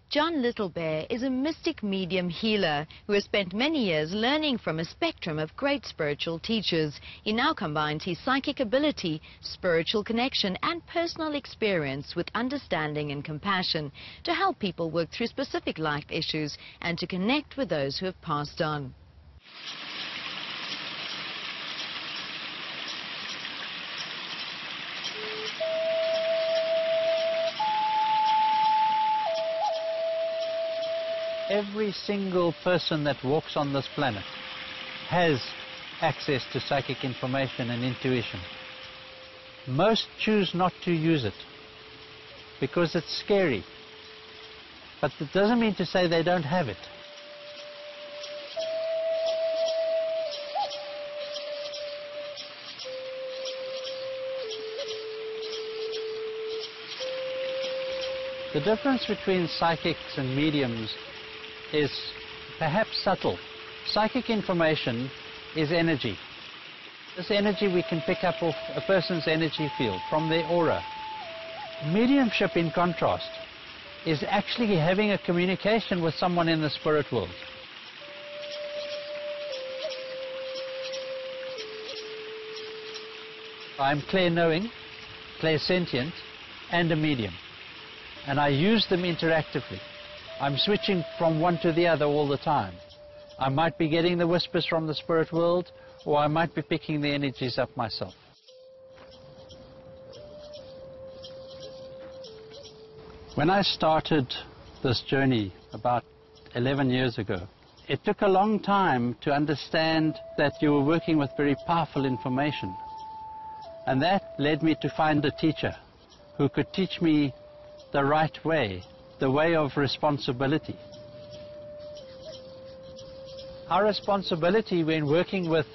John Littlebear is a mystic medium healer who has spent many years learning from a spectrum of great spiritual teachers. He now combines his psychic ability, spiritual connection and personal experience with understanding and compassion to help people work through specific life issues and to connect with those who have passed on. Every single person that walks on this planet has access to psychic information and intuition. Most choose not to use it because it's scary. But that doesn't mean to say they don't have it. The difference between psychics and mediums is perhaps subtle. Psychic information is energy. This energy we can pick up off a person's energy field, from their aura. Mediumship, in contrast, is actually having a communication with someone in the spirit world. I'm clair-knowing, clairsentient, and a medium. And I use them interactively. I'm switching from one to the other all the time. I might be getting the whispers from the spirit world, or I might be picking the energies up myself. When I started this journey about 11 years ago, it took a long time to understand that you were working with very powerful information. And that led me to find a teacher who could teach me the right way, the way of responsibility. Our responsibility when working with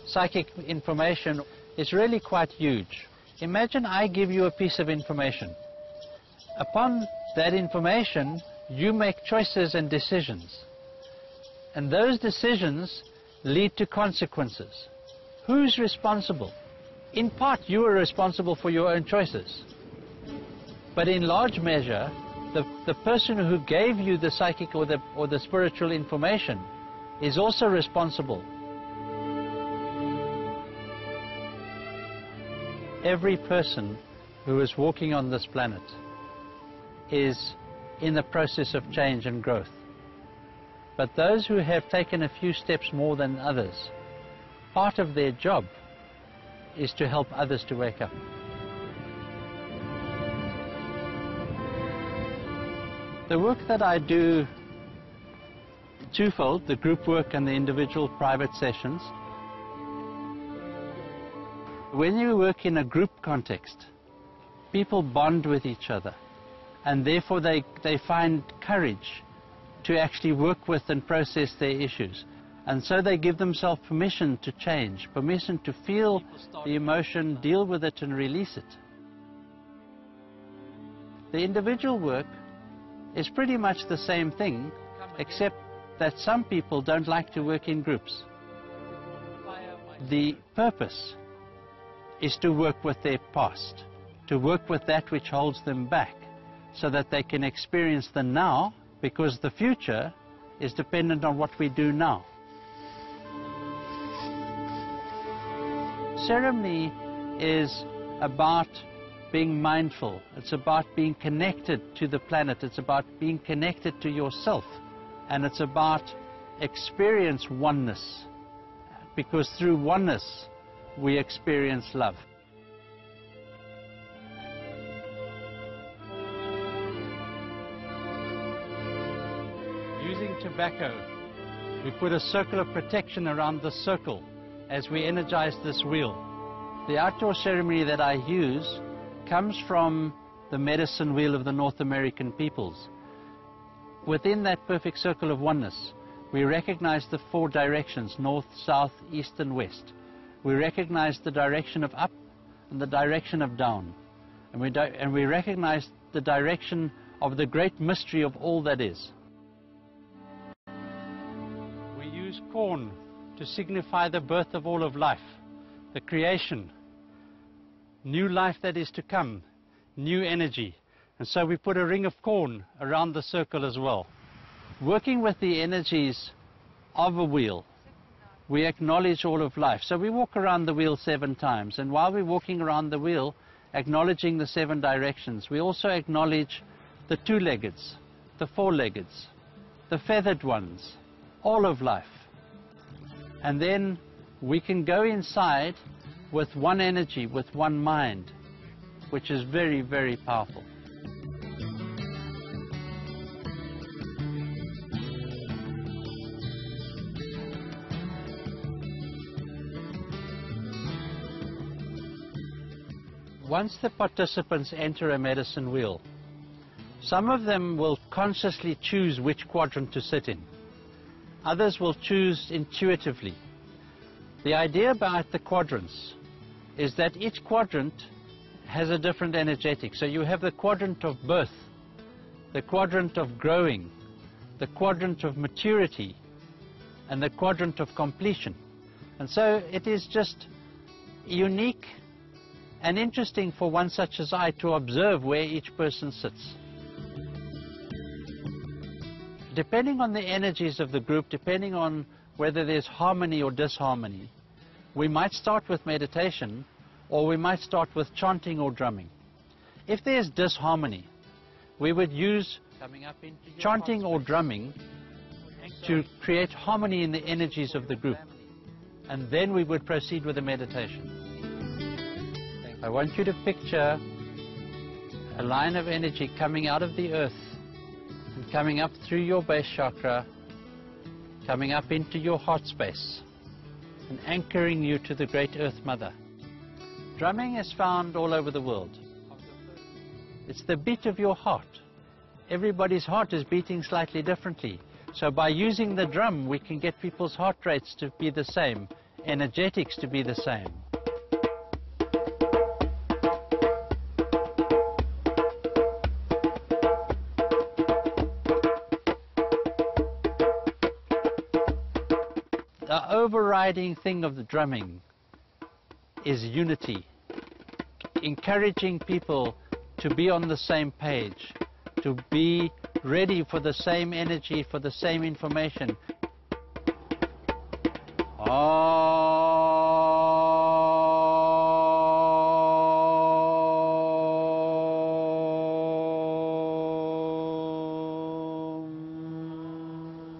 psychic information is really quite huge. Imagine I give you a piece of information. Upon that information, you make choices and decisions. And those decisions lead to consequences. Who's responsible? In part, you are responsible for your own choices. But in large measure, the person who gave you the psychic or the spiritual information is also responsible. Every person who is walking on this planet is in the process of change and growth. But those who have taken a few steps more than others, part of their job is to help others to wake up. The work that I do, twofold, the group work and the individual private sessions. When you work in a group context, people bond with each other, and therefore they find courage to actually work with and process their issues. And so they give themselves permission to change, permission to feel the emotion, deal with it and release it. The individual work is pretty much the same thing, except that some people don't like to work in groups. The purpose is to work with their past, to work with that which holds them back, so that they can experience the now, because the future is dependent on what we do now. Ceremony is about being mindful. It's about being connected to the planet. It's about being connected to yourself. And it's about experience oneness. Because through oneness, we experience love. Using tobacco, we put a circle of protection around the circle as we energize this wheel. The outdoor ceremony that I use comes from the medicine wheel of the North American peoples. Within that perfect circle of oneness, we recognize the four directions, north, south, east and west. We recognize the direction of up and the direction of down. And we recognize the direction of the great mystery of all that is. We use corn to signify the birth of all of life, the creation, new life that is to come, new energy. And so we put a ring of corn around the circle as well. Working with the energies of a wheel, we acknowledge all of life. So we walk around the wheel 7 times, and while we're walking around the wheel, acknowledging the 7 directions, we also acknowledge the 2-leggeds, the 4-leggeds, the feathered ones, all of life. And then we can go inside with one energy, with one mind, which is very, very powerful. Once the participants enter a medicine wheel, some of them will consciously choose which quadrant to sit in. Others will choose intuitively. The idea about the quadrants is that each quadrant has a different energetic. So you have the quadrant of birth, the quadrant of growing, the quadrant of maturity, and the quadrant of completion. And so it is just unique and interesting for one such as I to observe where each person sits. Depending on the energies of the group, depending on whether there's harmony or disharmony, we might start with meditation, or we might start with chanting or drumming. If there's disharmony, we would use chanting or drumming to create harmony in the energies of the group, and then we would proceed with the meditation. I want you to picture a line of energy coming out of the earth and coming up through your base chakra, coming up into your heart space and anchoring you to the great Earth Mother. Drumming is found all over the world. It's the beat of your heart. Everybody's heart is beating slightly differently. So by using the drum, we can get people's heart rates to be the same, energetics to be the same. The overriding thing of the drumming is unity, encouraging people to be on the same page, to be ready for the same energy, for the same information.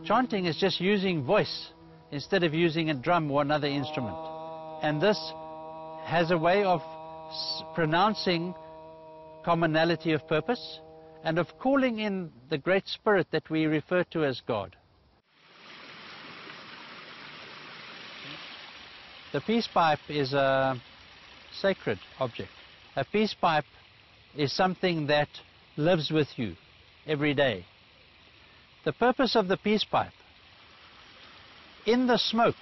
Chanting is just using voice instead of using a drum or another instrument. And this has a way of pronouncing commonality of purpose and of calling in the Great Spirit that we refer to as God. The peace pipe is a sacred object. A peace pipe is something that lives with you every day. The purpose of the peace pipe: in the smoke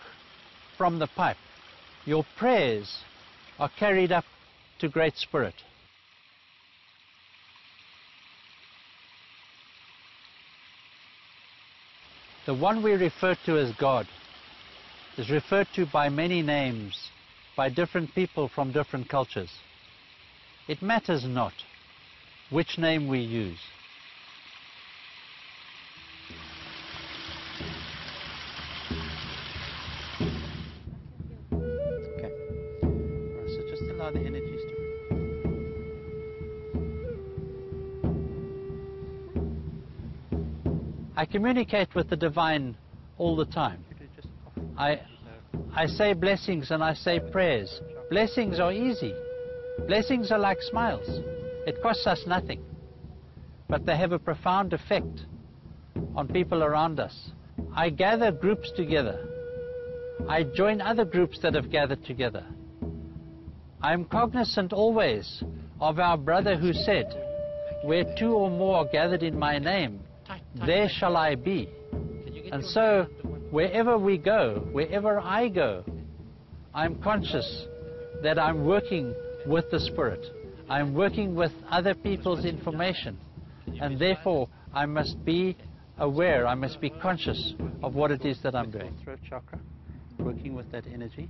from the pipe, your prayers are carried up to Great Spirit. The one we refer to as God is referred to by many names, by different people from different cultures. It matters not which name we use. The energies to. I communicate with the divine all the time. I say blessings and I say prayers. Blessings are easy. Blessings are like smiles. It costs us nothing, but they have a profound effect on people around us. I gather groups together. I join other groups that have gathered together. I am cognizant always of our brother who said, "Where 2 or more are gathered in my name, there shall I be." And so, wherever we go, wherever I go, I'm conscious that I'm working with the Spirit. I'm working with other people's information. And therefore, I must be aware, I must be conscious of what it is that I'm doing. Throat chakra, working with that energy.